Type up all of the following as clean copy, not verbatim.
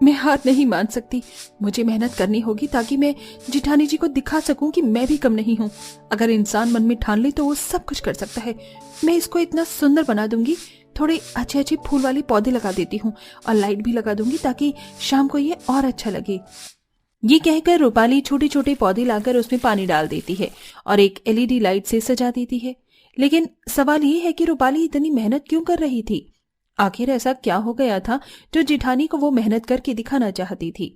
मैं हार नहीं मान सकती। मुझे मेहनत करनी होगी ताकि मैं जिठानी जी को दिखा सकूं कि मैं भी कम नहीं हूं। अगर इंसान मन में ठान ले तो वो सब कुछ कर सकता है। मैं इसको इतना सुंदर बना दूंगी। थोड़े अच्छे अच्छे फूल वाले पौधे लगा देती हूँ और लाइट भी लगा दूंगी ताकि शाम को ये और अच्छा लगे। ये कहकर रूपाली छोटे छोटे पौधे लाकर उसमें पानी डाल देती है और एक LED लाइट से सजा देती है। लेकिन सवाल ये है कि रूपाली इतनी मेहनत क्यों कर रही थी? आखिर ऐसा क्या हो गया था जो जिठानी को वो मेहनत करके दिखाना चाहती थी?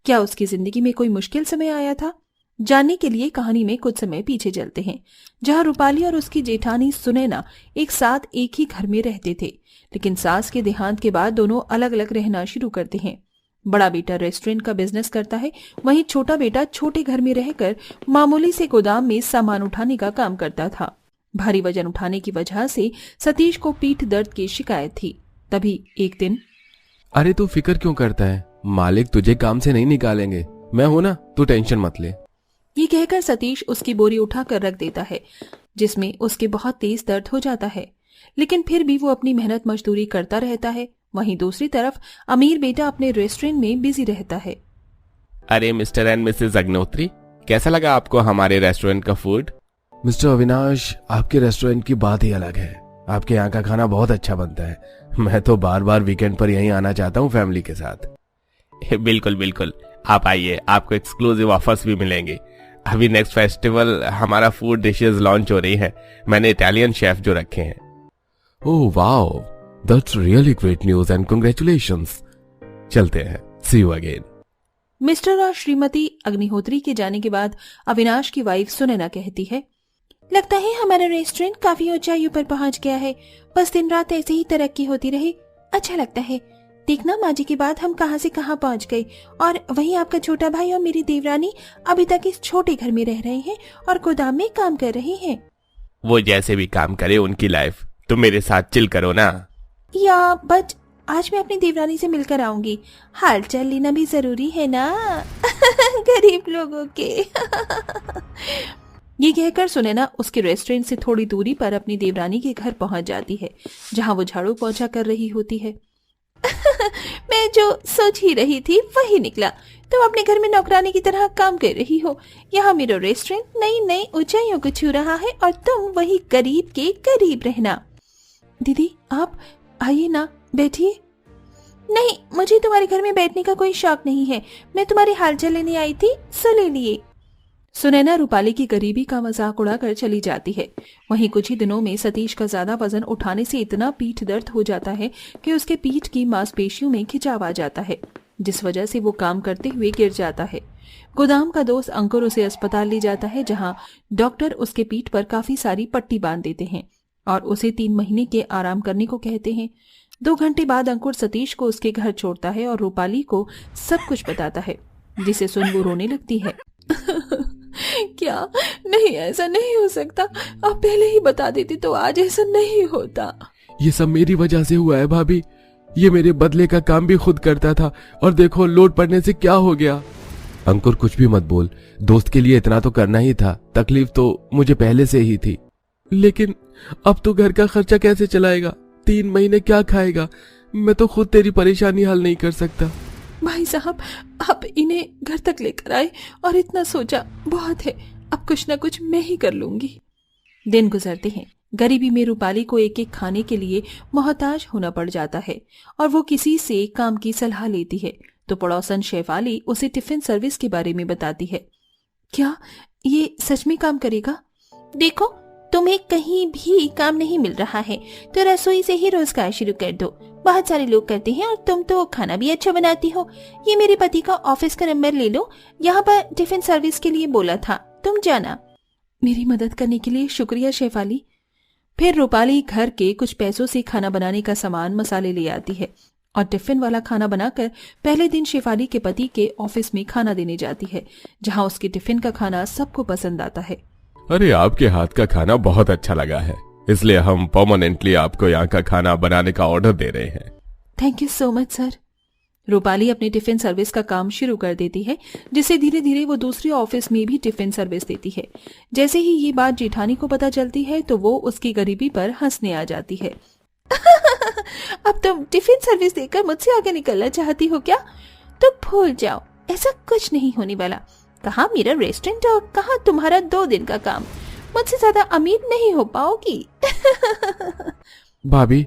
क्या उसकी जिंदगी में कोई मुश्किल समय आया था? जानने के लिए कहानी में कुछ समय पीछे चलते हैं, जहां रूपाली और उसकी जेठानी सुनैना एक साथ एक ही घर में रहते थे। लेकिन सास के देहांत के बाद दोनों अलग अलग रहना शुरू करते हैं। बड़ा बेटा रेस्टोरेंट का बिजनेस करता है, वहीं छोटा बेटा छोटे घर में रहकर मामूली से गोदाम में सामान उठाने का काम करता था। भारी वजन उठाने की वजह से सतीश को पीठ दर्द की शिकायत थी। तभी एक दिन, अरे तू फिक्र क्यों करता है, मालिक तुझे काम से नहीं निकालेंगे, मैं हूं ना, तू टेंशन मत ले। ये कहकर सतीश उसकी बोरी उठाकर रख देता है, जिसमें उसके बहुत तेज दर्द हो जाता है। लेकिन फिर भी वो अपनी मेहनत मजदूरी करता रहता है। वहीं दूसरी तरफ अमीर बेटा अपने रेस्टोरेंट में बिजी रहता है। अरे मिस्टर एंड मिसेस अग्निहोत्री, कैसा लगा आपको हमारे रेस्टोरेंट का फूड? मिस्टर अविनाश, आपके रेस्टोरेंट की बात ही अलग है। आपके यहाँ का खाना बहुत अच्छा बनता है। मैं तो बार बार वीकेंड पर यहीं आना चाहता हूँ फैमिली के साथ। बिल्कुल बिल्कुल, आप आइए, आपको एक्सक्लूसिव ऑफर्स भी मिलेंगे। अभी नेक्स्ट फेस्टिवल हमारा फूड डिशेस लॉन्च हो रही है। मैंने इटालियन शेफ जो रखे हैं। Oh wow, that's really great news and congratulations. चलते हैं, सी यू अगेन। मिस्टर और श्रीमती अग्निहोत्री के जाने के बाद अविनाश की वाइफ सुनैना कहती है, लगता है हमारा रेस्टोरेंट काफी ऊंचाइयों पर पहुंच गया है। बस दिन रात ऐसे ही तरक्की होती रहे, अच्छा लगता है। देखना माँ जी के बाद हम कहां से कहां पहुंच गए। और वहीं आपका छोटा भाई और मेरी देवरानी अभी तक इस छोटे घर में रह रहे हैं और गोदाम में काम कर रहे हैं। वो जैसे भी काम करे उनकी लाइफ, तुम मेरे साथ चिल करो ना। या बट आज मैं अपनी देवरानी से मिलकर आऊंगी, हाल चाल लेना भी जरूरी है ना गरीब लोगों के ये कहकर सुनैना उसके रेस्टोरेंट से थोड़ी दूरी पर अपनी देवरानी के घर पहुंच जाती है, जहां वो झाड़ू पोंछा कर रही होती है। मैं जो सोच ही रही थी वही निकला। तुम अपने घर में नौकरानी की तरह काम कर रही हो। यहाँ मेरा रेस्टोरेंट नई नई ऊंचाइयों को छू रहा है और तुम वही करीब के करीब रहना। दीदी आप आइए ना, बैठिए। नहीं, मुझे तुम्हारे घर में बैठने का कोई शौक नहीं है। मैं तुम्हारे हालचाल लेने आई थी, सो ले लिए। सुनैना रूपाली की गरीबी का मजाक उड़ाकर चली जाती है। वहीं कुछ ही दिनों में सतीश का ज्यादा वजन उठाने से इतना पीठ दर्द हो जाता है कि उसके पीठ की मांसपेशियों में खिंचाव आ जाता है, जिस वजह से वो काम करते हुए गिर जाता है। गोदाम का दोस्त अंकुर उसे अस्पताल ले जाता है, जहां डॉक्टर उसके पीठ पर काफी सारी पट्टी बांध देते हैं और उसे 3 महीने के आराम करने को कहते हैं। 2 घंटे बाद अंकुर सतीश को उसके घर छोड़ता है और रूपाली को सब कुछ बताता है, जिसे सुन वो रोने लगती है। क्या नहीं, ऐसा नहीं हो सकता। आप पहले ही बता देती तो आज ऐसा नहीं होता। ये सब मेरी वजह से हुआ है भाभी। ये मेरे बदले का काम भी खुद करता था और देखो लोड पड़ने से क्या हो गया। अंकुर कुछ भी मत बोल, दोस्त के लिए इतना तो करना ही था। तकलीफ तो मुझे पहले से ही थी। लेकिन अब तो घर का खर्चा कैसे चलाएगा? 3 महीने क्या खाएगा? मैं तो खुद तेरी परेशानी हल नहीं कर सकता। भाई साहब, आप इन्हें घर तक लेकर आए और इतना सोचा बहुत है। अब कुछ ना कुछ मैं ही कर लूंगी। दिन गुजरते हैं। गरीबी में रूपाली को एक एक खाने के लिए मोहताज होना पड़ जाता है और वो किसी से काम की सलाह लेती है तो पड़ोसन शेफाली उसे टिफिन सर्विस के बारे में बताती है। क्या ये सच में काम करेगा? देखो, तुम्हें कहीं भी काम नहीं मिल रहा है तो रसोई से ही रोजगार शुरू कर दो। बहुत सारे लोग करते हैं और तुम तो खाना भी अच्छा बनाती हो। ये मेरे पति का ऑफिस का नंबर ले लो, यहाँ पर टिफिन सर्विस के लिए बोला था, तुम जाना। मेरी मदद करने के लिए शुक्रिया शेफाली। फिर रूपाली घर के कुछ पैसों से खाना बनाने का सामान मसाले ले आती है और टिफिन वाला खाना बनाकर पहले दिन शेफाली के पति के ऑफिस में खाना देने जाती है, जहाँ उसके टिफिन का खाना सबको पसंद आता है। अरे आपके हाथ का खाना बहुत अच्छा लगा है, इसलिए हम परमानेंटली आपको यहाँ का खाना बनाने का ऑर्डर दे रहे हैं। Thank you so much sir. Rupali अपनी टिफिन सर्विस का काम शुरू कर देती है, जिससे धीरे धीरे वो दूसरे ऑफिस में भी टिफिन सर्विस देती है। जैसे ही ये बात जेठानी को पता चलती है तो वो उसकी गरीबी पर हंसने आ जाती है। अब तुम टिफिन सर्विस देकर मुझसे आगे निकलना चाहती हो क्या? तो भूल जाओ, ऐसा कुछ नहीं होने वाला। कहाँ मेरा रेस्टोरेंट और कहाँ तुम्हारा 2 दिन का काम। मुझसे ज्यादा अमीर नहीं हो पाओगी। भाभी,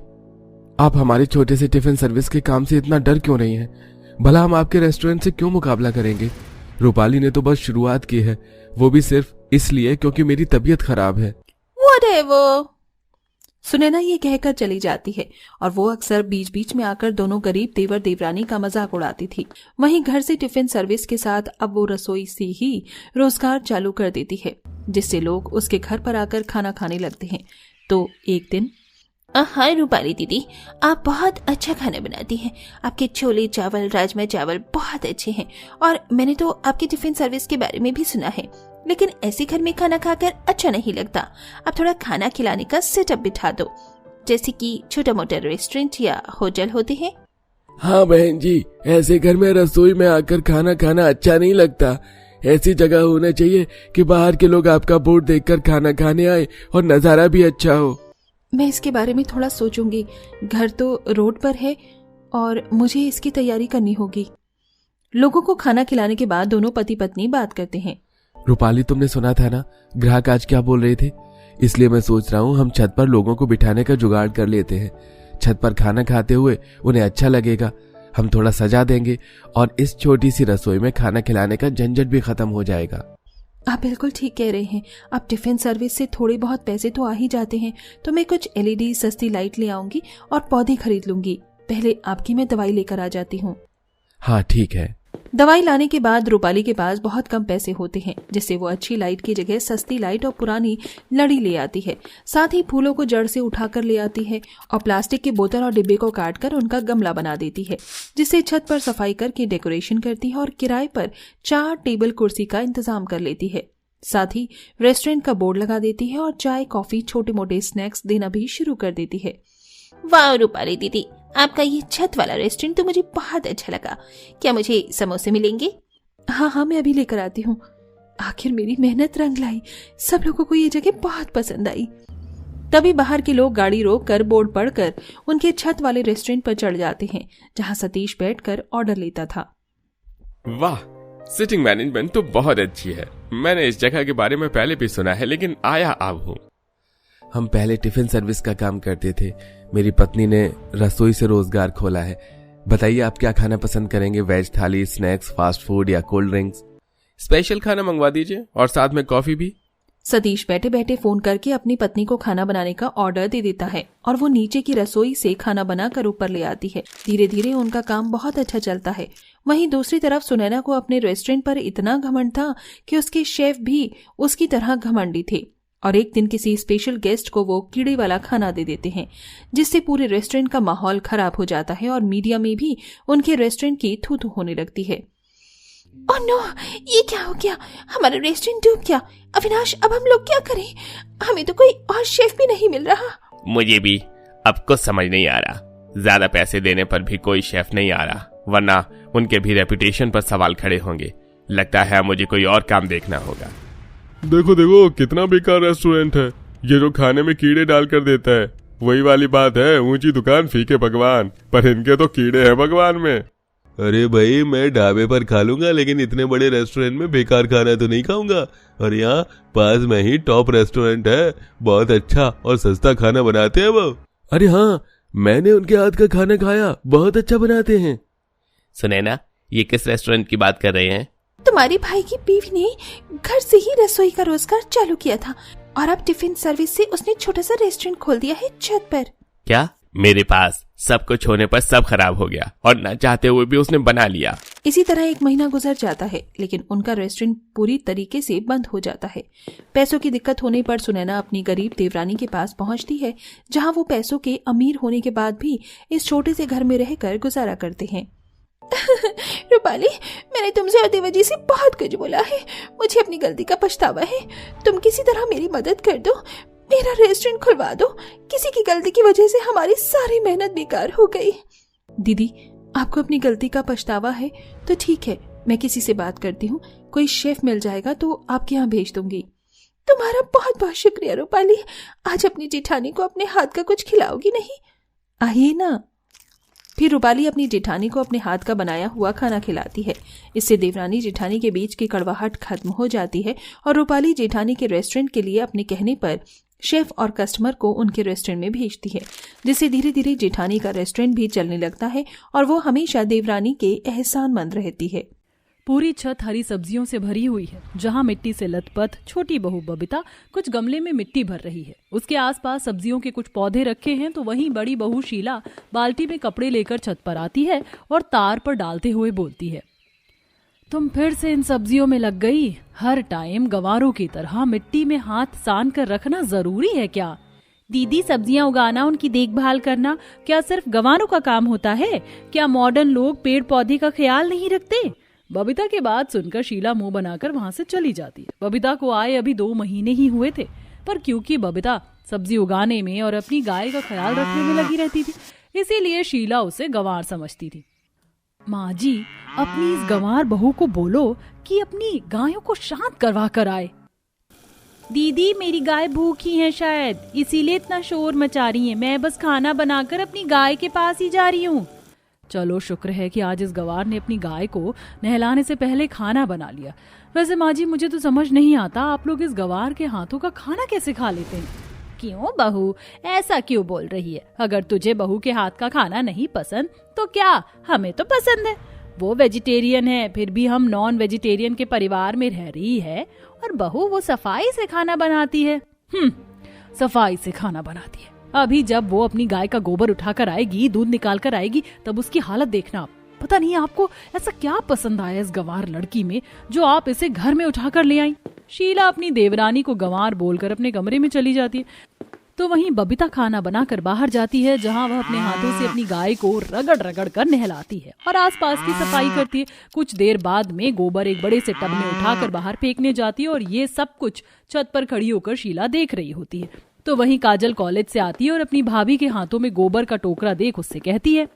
आप हमारे छोटे से टिफिन सर्विस के काम से इतना डर क्यों रही हैं? भला हम आपके रेस्टोरेंट से क्यों मुकाबला करेंगे? रूपाली ने तो बस शुरुआत की है, वो भी सिर्फ इसलिए क्योंकि मेरी तबीयत खराब है। Whatever। सुनैना ये कहकर चली जाती है और वो अक्सर बीच बीच में आकर दोनों गरीब देवर देवरानी का मजाक उड़ाती थी। वहीं घर से टिफिन सर्विस के साथ अब वो रसोई से ही रोजगार चालू कर देती है, जिससे लोग उसके घर पर आकर खाना खाने लगते हैं। तो एक दिन, हाय रूपाली दीदी, आप बहुत अच्छा खाना बनाती हैं। आपके छोले चावल, राजमा चावल बहुत अच्छे हैं और मैंने तो आपकी टिफिन सर्विस के बारे में भी सुना है, लेकिन ऐसे घर में खाना खाकर अच्छा नहीं लगता। आप थोड़ा खाना खिलाने का सेटअप बिठा दो, जैसे कि छोटा मोटा रेस्टोरेंट या होटल होते हैं। हाँ बहन जी, ऐसे घर में रसोई में आकर खाना खाना अच्छा नहीं लगता। ऐसी जगह होना चाहिए कि बाहर के लोग आपका बोर्ड देखकर खाना खाने आए और नजारा भी अच्छा हो। मैं इसके बारे में थोड़ा सोचूंगी। घर तो रोड पर है और मुझे इसकी तैयारी करनी होगी। लोगों को खाना खिलाने के बाद दोनों पति पत्नी बात करते हैं। रूपाली, तुमने सुना था ना ग्राहक आज क्या बोल रहे थे? इसलिए मैं सोच रहा हूँ हम छत पर लोगों को बिठाने का जुगाड़ कर लेते हैं। छत पर खाना खाते हुए उन्हें अच्छा लगेगा। हम थोड़ा सजा देंगे और इस छोटी सी रसोई में खाना खिलाने का झंझट भी खत्म हो जाएगा। आप बिल्कुल ठीक कह रहे हैं। अब टिफिन सर्विस से थोड़े बहुत पैसे तो आ ही जाते हैं, तो मैं कुछ LED सस्ती लाइट ले आऊंगी और पौधे खरीद लूंगी। पहले आपकी मैं दवाई लेकर आ जाती हूँ। हाँ ठीक है। दवाई लाने के बाद रूपाली के पास बहुत कम पैसे होते हैं, जिससे वो अच्छी लाइट की जगह सस्ती लाइट और पुरानी लड़ी ले आती है। साथ ही फूलों को जड़ से उठाकर ले आती है और प्लास्टिक की बोतल और डिब्बे को काटकर उनका गमला बना देती है, जिससे छत पर सफाई करके डेकोरेशन करती है और किराए पर 4 टेबल कुर्सी का इंतजाम कर लेती है। साथ ही रेस्टोरेंट का बोर्ड लगा देती है और चाय कॉफी छोटे मोटे स्नैक्स देना भी शुरू कर देती है। वाह रूपाली दीदी, आपका ये छत वाला रेस्टोरेंट तो मुझे बहुत अच्छा लगा। क्या मुझे समोसे मिलेंगे? हाँ, मैं अभी लेकर आती हूँ। आखिर मेरी मेहनत रंग लाई। सब लोगों को ये जगह बहुत पसंद आई। तभी बाहर के लोग गाड़ी रोककर बोर्ड पढ़कर उनके छत वाले रेस्टोरेंट पर चढ़ जाते हैं, जहाँ सतीश बैठकर ऑर्डर लेता था। वाह, सिटिंग मैनेजमेंट तो बहुत अच्छी है। मैंने इस जगह के बारे में पहले भी सुना है, लेकिन आया अब हूँ। हम पहले टिफिन सर्विस का काम करते थे। मेरी पत्नी ने रसोई से रोजगार खोला है। बताइए आप क्या खाना पसंद करेंगे? वेज थाली, स्नैक्स, फास्ट फूड या कोल्ड ड्रिंक्स? स्पेशल खाना मंगवा दीजिए और साथ में कॉफी भी। सतीश बैठे बैठे फोन करके अपनी पत्नी को खाना बनाने का ऑर्डर दे देता है और वो नीचे की रसोई से खाना बनाकर ऊपर ले आती है। धीरे धीरे उनका काम बहुत अच्छा चलता है। वहीं दूसरी तरफ सुनैना को अपने रेस्टोरेंट पर इतना घमंड था कि उसके शेफ भी उसकी तरह घमंडी थे और एक दिन किसी स्पेशल गेस्ट को वो कीड़े वाला खाना दे देते हैं, जिससे पूरे रेस्टोरेंट का माहौल खराब हो जाता है और मीडिया में भी उनके रेस्टोरेंट की थू-थू होने लगती है। ओह नो, ये क्या हो गया? हमारा रेस्टोरेंट डूब गया। अविनाश, अब हम लोग क्या करें? हमें तो कोई और शेफ भी नहीं मिल रहा। मुझे भी अब कुछ समझ नहीं आ रहा। ज्यादा पैसे देने पर भी कोई शेफ नहीं आ रहा, वरना उनके भी रेपुटेशन पर सवाल खड़े होंगे। लगता है मुझे कोई और काम देखना होगा। देखो देखो कितना बेकार रेस्टोरेंट है। ये जो खाने में कीड़े डाल कर देता है, वही वाली बात है, ऊंची दुकान फीके पकवान। पर इनके तो कीड़े हैं भगवान में। अरे भाई, मैं ढाबे पर खा लूंगा, लेकिन इतने बड़े रेस्टोरेंट में बेकार खाना तो नहीं खाऊंगा। और यहाँ पास में ही टॉप रेस्टोरेंट है, बहुत अच्छा और सस्ता खाना बनाते हैं वो। अरे हाँ, मैंने उनके हाथ का खाना खाया, बहुत अच्छा बनाते हैं। सुनैना, ये किस रेस्टोरेंट की बात कर रहे हैं? तुम्हारे भाई की बीवी ने घर से ही रसोई का रोजगार चालू किया था और अब टिफिन सर्विस से उसने छोटा सा रेस्टोरेंट खोल दिया है छत पर। क्या? मेरे पास सब कुछ होने पर सब खराब हो गया और न चाहते हुए भी उसने बना लिया। इसी तरह 1 महीना गुजर जाता है, लेकिन उनका रेस्टोरेंट पूरी तरीके से बंद हो जाता है। पैसों की दिक्कत होने पर सुनैना अपनी गरीब देवरानी के पास पहुंचती है, जहां वो पैसों के अमीर होने के बाद भी इस छोटे से घर में रहकर गुजारा करते हैं। रूपाली, मैंने तुमसे और देवजी से बहुत कुछ बोला है। मुझे अपनी गलती का पछतावा है। तुम किसी तरह मेरी मदद कर दो, मेरा रेस्टोरेंट खुलवा दो। किसी की गलती की वजह से हमारी सारी मेहनत बेकार हो गई। दीदी, आपको अपनी गलती का पछतावा है तो ठीक है, मैं किसी से बात करती हूँ। कोई शेफ मिल जाएगा तो आपके यहाँ भेज दूंगी। तुम्हारा बहुत बहुत शुक्रिया रूपाली। आज अपनी जेठानी को अपने हाथ का कुछ खिलाओगी नहीं? आइए ना। फिर रूपाली अपनी जेठानी को अपने हाथ का बनाया हुआ खाना खिलाती है। इससे देवरानी जेठानी के बीच की कड़वाहट खत्म हो जाती है और रूपाली जेठानी के रेस्टोरेंट के लिए अपने कहने पर शेफ और कस्टमर को उनके रेस्टोरेंट में भेजती है, जिससे धीरे धीरे जेठानी का रेस्टोरेंट भी चलने लगता है और वो हमेशा देवरानी के एहसानमंद रहती है। पूरी छत हरी सब्जियों से भरी हुई है। जहाँ मिट्टी से लथपथ छोटी बहू बबीता कुछ गमले में मिट्टी भर रही है। उसके आसपास सब्जियों के कुछ पौधे रखे हैं तो वहीं बड़ी बहू शीला बाल्टी में कपड़े लेकर छत पर आती है और तार पर डालते हुए बोलती है, तुम फिर से इन सब्जियों में लग गई। हर टाइम गंवारों की तरह मिट्टी में हाथ सान कर रखना जरूरी है क्या? दीदी, सब्जियां उगाना, उनकी देखभाल करना क्या सिर्फ गंवारों का काम होता है? क्या मॉडर्न लोग पेड़ पौधे का ख्याल नहीं रखते? बबीता की बात सुनकर शीला मुंह बनाकर वहां से चली जाती है। बबीता को आए अभी 2 महीने ही हुए थे, पर क्योंकि बबीता सब्जी उगाने में और अपनी गाय का ख्याल रखने में लगी रहती थी, इसीलिए शीला उसे गंवार समझती थी। माँ जी, अपनी इस गंवार बहू को बोलो कि अपनी गायों को शांत करवा कर आए। दीदी, मेरी गाय भूखी है शायद, इसीलिए इतना शोर मचा रही है। मैं बस खाना बनाकर अपनी गाय के पास ही जा रही हूँ। चलो शुक्र है कि आज इस गंवार ने अपनी गाय को नहलाने से पहले खाना बना लिया। वैसे माँ जी, मुझे तो समझ नहीं आता आप लोग इस गंवार के हाथों का खाना कैसे खा लेते हैं? क्यों बहू, ऐसा क्यों बोल रही है? अगर तुझे बहू के हाथ का खाना नहीं पसंद तो क्या, हमें तो पसंद है। वो वेजिटेरियन है, फिर भी हम नॉन वेजिटेरियन के परिवार में रह रही है और बहू वो सफाई से खाना बनाती है। सफाई से खाना बनाती है। अभी जब वो अपनी गाय का गोबर उठाकर आएगी, दूध निकाल कर आएगी, तब उसकी हालत देखना। पता नहीं आपको ऐसा क्या पसंद आया इस गंवार लड़की में जो आप इसे घर में उठाकर ले आई। शीला अपनी देवरानी को गंवार बोलकर अपने कमरे में चली जाती है। तो वहीं बबीता खाना बनाकर बाहर जाती है, जहां वह अपने हाथों से अपनी गाय को रगड़ रगड़ कर नहलाती है और आसपास की सफाई करती है। कुछ देर बाद में गोबर एक बड़े से टब में उठाकर बाहर फेंकने जाती है और ये सब कुछ छत पर खड़ी होकर शीला देख रही होती है। तो वहीं काजल कॉलेज से आती है और अपनी भाभी के हाथों में गोबर का टोकरा देख उससे कहती है,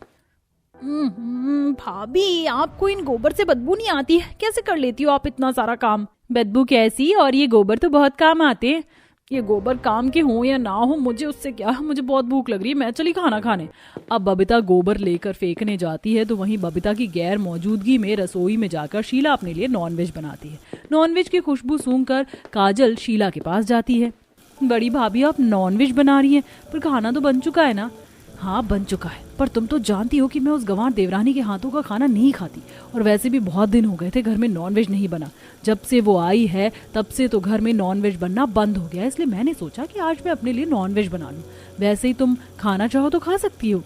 भाभी, आपको इन गोबर से बदबू नहीं आती है? कैसे कर लेती हो आप इतना सारा काम? बदबू कैसी, और ये गोबर तो बहुत काम आते हैं। ये गोबर काम के हो या ना हो, मुझे उससे क्या, मुझे बहुत भूख लग रही है, मैं चली खाना खाने। अब बबीता गोबर लेकर फेंकने जाती है तो वहीं बबीता की गैर मौजूदगी में रसोई में जाकर शीला अपने लिए नॉनवेज बनाती है। नॉनवेज की खुशबू सूंघकर काजल शीला के पास जाती है। बड़ी भाभी, आप नॉनवेज बना रही हैं, पर खाना तो बन चुका है ना? हाँ, बन चुका है, पर तुम तो जानती हो कि मैं उस गंवार देवरानी के हाथों का खाना नहीं खाती, और वैसे भी बहुत दिन हो गए थे घर में नॉनवेज नहीं बना। जब से वो आई है तब से तो घर में नॉनवेज बनना बंद हो गया, इसलिए मैंने सोचा कि आज मैं अपने लिए नॉनवेज बना लूं। वैसे ही तुम खाना चाहो तो खा सकती हो।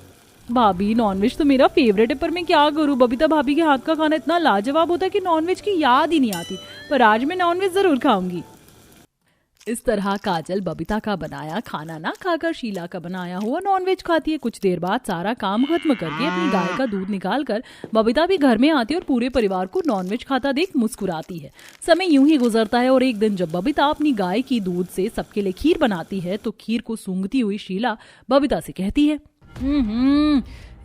भाभी, नॉनवेज तो मेरा फेवरेट है, पर मैं क्या करूं? बबीता भाभी के हाथ का खाना इतना लाजवाब होता है कि नॉनवेज की याद ही नहीं आती, पर आज मैं नॉनवेज जरूर खाऊंगी। इस तरह काजल बबीता का बनाया खाना ना खाकर शीला का बनाया हुआ नॉनवेज खाती है। कुछ देर बाद सारा काम खत्म करके अपनी गाय का दूध निकालकर बबीता भी घर में आती है और पूरे परिवार को नॉनवेज खाता देख मुस्कुराती है। समय यूं ही गुजरता है और एक दिन जब बबीता अपनी गाय की दूध से सबके लिए खीर बनाती है तो खीर को सूंघती हुई शीला बबीता से कहती है,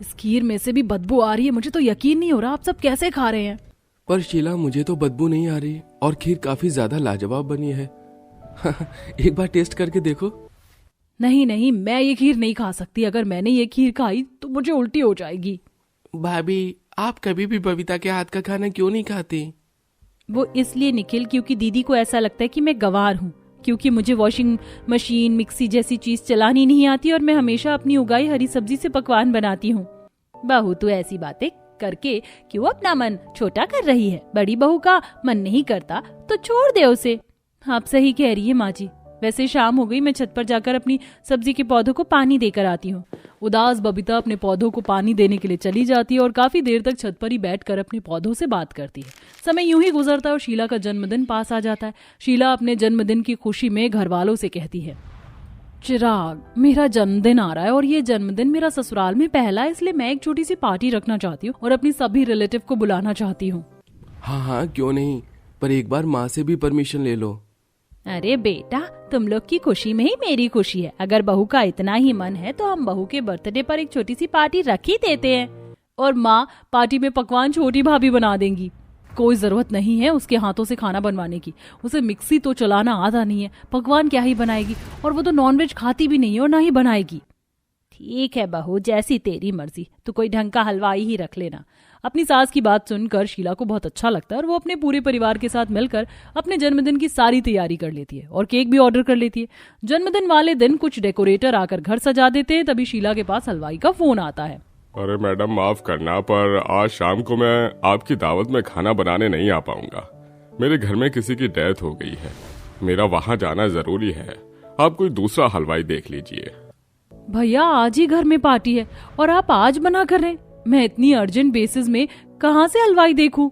इस खीर में से भी बदबू आ रही है, मुझे तो यकीन नहीं हो रहा आप सब कैसे खा रहे हैं। पर शीला, मुझे तो बदबू नहीं आ रही और खीर काफी ज्यादा लाजवाब बनी है। एक बार टेस्ट करके देखो। नहीं, मैं ये खीर नहीं खा सकती। अगर मैंने ये खीर खाई तो मुझे उल्टी हो जाएगी। भाभी, आप कभी भी बबीता के हाथ का खाना क्यों नहीं खाती? वो इसलिए निखिल, क्योंकि दीदी को ऐसा लगता है कि मैं गंवार हूँ, क्योंकि मुझे वॉशिंग मशीन, मिक्सी जैसी चीज चलानी नहीं आती और मैं हमेशा अपनी उगाई हरी सब्जी से पकवान बनाती हूँ। बहू, तू ऐसी बातें करके क्यों अपना मन छोटा कर रही है? बड़ी बहू का मन नहीं करता तो छोड़ दे उसे। आप सही कह रही है माँ जी। वैसे शाम हो गई, मैं छत पर जाकर अपनी सब्जी के पौधों को पानी देकर आती हूँ। उदास बबीता अपने पौधों को पानी देने के लिए चली जाती है और काफी देर तक छत पर ही बैठकर अपने पौधों से बात करती है। समय यूं ही गुजरता है और शीला का जन्मदिन पास आ जाता है। शीला अपने जन्मदिन की खुशी में घर वालों से कहती है, चिराग, मेरा जन्मदिन आ रहा है और ये जन्मदिन मेरा ससुराल में पहला है, इसलिए मैं एक छोटी सी पार्टी रखना चाहती हूँ और अपनी सभी रिलेटिव को बुलाना चाहती हूँ। हाँ, क्यों नहीं, पर एक बार माँ से भी परमिशन ले लो। अरे बेटा, तुम लोग की खुशी में ही मेरी खुशी है। अगर बहू का इतना ही मन है तो हम बहू के बर्थडे पर एक छोटी सी पार्टी रख ही देते हैं और माँ पार्टी में पकवान छोटी भाभी बना देंगी। कोई जरूरत नहीं है उसके हाथों से खाना बनवाने की, उसे मिक्सी तो चलाना आता नहीं है, पकवान क्या ही बनाएगी, और वो तो नॉनवेज खाती भी नहीं है और ना ही बनाएगी। ठीक है बहू, जैसी तेरी मर्जी, तू कोई ढंग का हलवाई ही रख लेना। अपनी सास की बात सुनकर शीला को बहुत अच्छा लगता है और वो अपने पूरे परिवार के साथ मिलकर अपने जन्मदिन की सारी तैयारी कर लेती है और केक भी ऑर्डर कर लेती है। जन्मदिन वाले दिन कुछ डेकोरेटर आकर घर सजा देते हैं, तभी शीला के पास हलवाई का फोन आता है। अरे मैडम माफ करना, पर आज शाम को मैं आपकी दावत में खाना बनाने नहीं आ पाऊंगा। मेरे घर में किसी की डेथ हो गई है, मेरा वहां जाना जरूरी है। आप कोई दूसरा हलवाई देख लीजिए। भैया आज ही घर में पार्टी है और आप आज मना कर रहे हैं? मैं इतनी अर्जेंट बेसिस में कहाँ से हलवाई देखूं?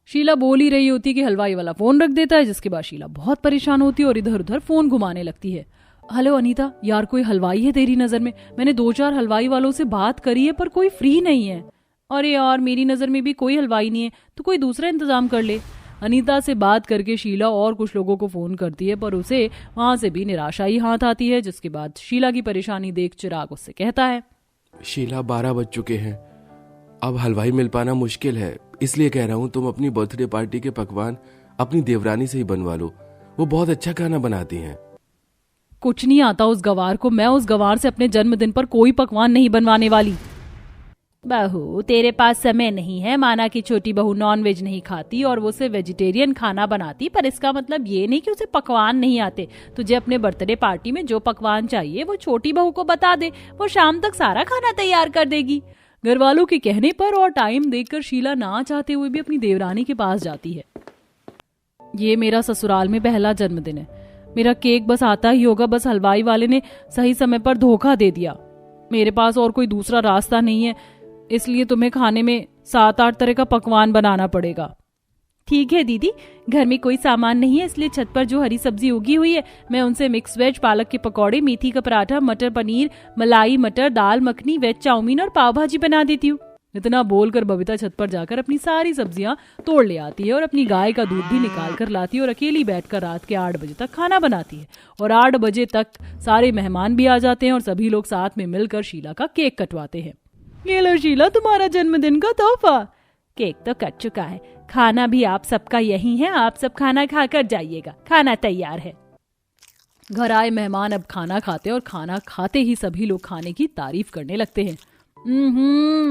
शीला बोल ही रही होती कि हलवाई वाला फोन रख देता है, जिसके बाद शीला बहुत परेशान होती है और इधर उधर फोन घुमाने लगती है। हेलो अनीता, यार कोई हलवाई है तेरी नजर में? मैंने 2-4 हलवाई वालों से बात करी है पर कोई फ्री नहीं है। अरे यार मेरी नजर में भी कोई हलवाई नहीं है, तो कोई दूसरा इंतजाम कर ले। अनीता से बात करके शीला और कुछ लोगों को फोन करती है, पर उसे वहां से भी निराशा ही हाथ आती है। जिसके बाद शीला की परेशानी देख चिराग उससे कहता है, शीला 12 बज चुके हैं, अब हलवाई मिल पाना मुश्किल है, इसलिए कह रहा हूँ तुम अपनी बर्थडे पार्टी के पकवान अपनी देवरानी से ही बनवा लो, वो बहुत अच्छा खाना बनाती हैं। कुछ नहीं आता उस गवार को, मैं उस गवार से अपने जन्मदिन पर कोई पकवान नहीं बनवाने वाली। बहू तेरे पास समय नहीं है, माना कि छोटी बहू नॉनवेज नहीं खाती और वो सिर्फ वेजिटेरियन खाना बनाती, पर इसका मतलब ये नहीं कि उसे पकवान नहीं आते। तुझे अपने बर्थडे पार्टी में जो पकवान चाहिए वो छोटी बहू को बता दे, वो शाम तक सारा खाना तैयार कर देगी। घर वालों के कहने पर और टाइम देखकर शीला ना चाहते हुए भी अपनी देवरानी के पास जाती है। ये मेरा ससुराल में पहला जन्मदिन है, मेरा केक बस आता ही होगा, बस हलवाई वाले ने सही समय पर धोखा दे दिया। मेरे पास और कोई दूसरा रास्ता नहीं है, इसलिए तुम्हें खाने में 7-8 तरह का पकवान बनाना पड़ेगा। ठीक है दीदी, घर में कोई सामान नहीं है, इसलिए छत पर जो हरी सब्जी उगी हुई है मैं उनसे मिक्स वेज, पालक के पकौड़े, मेथी का पराठा, मटर पनीर, मलाई मटर, दाल मखनी, वेज चाउमीन और पाव भाजी बना देती हूँ। इतना बोलकर बबीता छत पर जाकर अपनी सारी सब्जियां तोड़ ले आती है और अपनी गाय का दूध भी निकाल कर लाती है और अकेली बैठकर रात के 8 बजे तक खाना बनाती है। और 8 बजे तक सारे मेहमान भी आ जाते हैं और सभी लोग साथ में मिलकर शीला का केक कटवाते हैं। ये लो शीला, तुम्हारा जन्मदिन का तोहफा। केक तो कट चुका है, खाना भी आप सबका यही है, आप सब खाना खाकर जाइएगा, खाना तैयार है। घर आए मेहमान अब खाना खाते और खाना खाते ही सभी लोग खाने की तारीफ करने लगते हैं।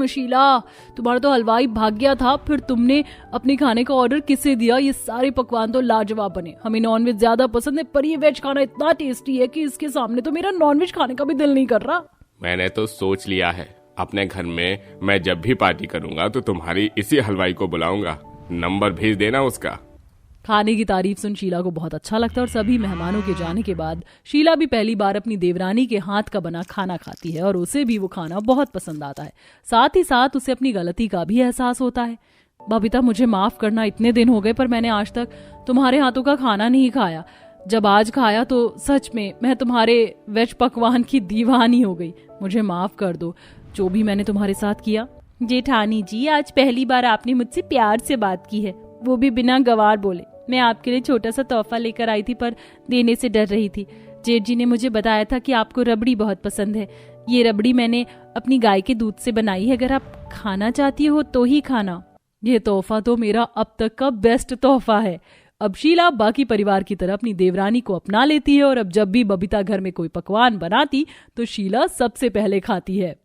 शीला, तुम्हारा तो हलवाई भाग गया था, फिर तुमने अपने खाने का ऑर्डर किसे दिया? ये सारे पकवान तो लाजवाब बने। हमें नॉनवेज ज्यादा पसंद है, पर ये वेज खाना इतना टेस्टी है कि इसके सामने तो मेरा नॉनवेज खाने का भी दिल नहीं कर रहा। मैंने तो सोच लिया है, अपने घर में मैं जब भी पार्टी करूंगा तो तुम्हारी इसी हलवाई को बुलाऊंगा, नंबर भेज देना उसका। खाने की तारीफ सुन शीला को बहुत अच्छा लगता है और सभी मेहमानों के जाने के बाद शीला भी पहली बार अपनी देवरानी के हाथ का बना खाना खाती है और उसे भी वो खाना बहुत पसंद आता है। साथ ही साथ उसे अपनी गलती का भी एहसास होता है। बबीता, मुझे माफ करना, इतने दिन हो गए पर मैंने आज तक तुम्हारे हाथों का खाना नहीं खाया। जब आज खाया तो सच में मैं तुम्हारे वेज पकवान की दीवानी हो गई। मुझे माफ कर दो जो भी मैंने तुम्हारे साथ किया। जेठानी जी, आज पहली बार आपने मुझसे प्यार से बात की है, वो भी बिना गवार बोले। मैं आपके लिए छोटा सा तोहफा लेकर आई थी, पर देने से डर रही थी। जेठ जी ने मुझे बताया था कि आपको रबड़ी बहुत पसंद है। ये रबड़ी मैंने अपनी गाय के दूध से बनाई है, अगर आप खाना चाहती हो तो ही खाना। ये तोहफा तो मेरा अब तक का बेस्ट तोहफा है। अब शीला बाकी परिवार की तरह अपनी देवरानी को अपना लेती है और अब जब भी बबीता घर में कोई पकवान बनाती तो शीला सबसे पहले खाती है।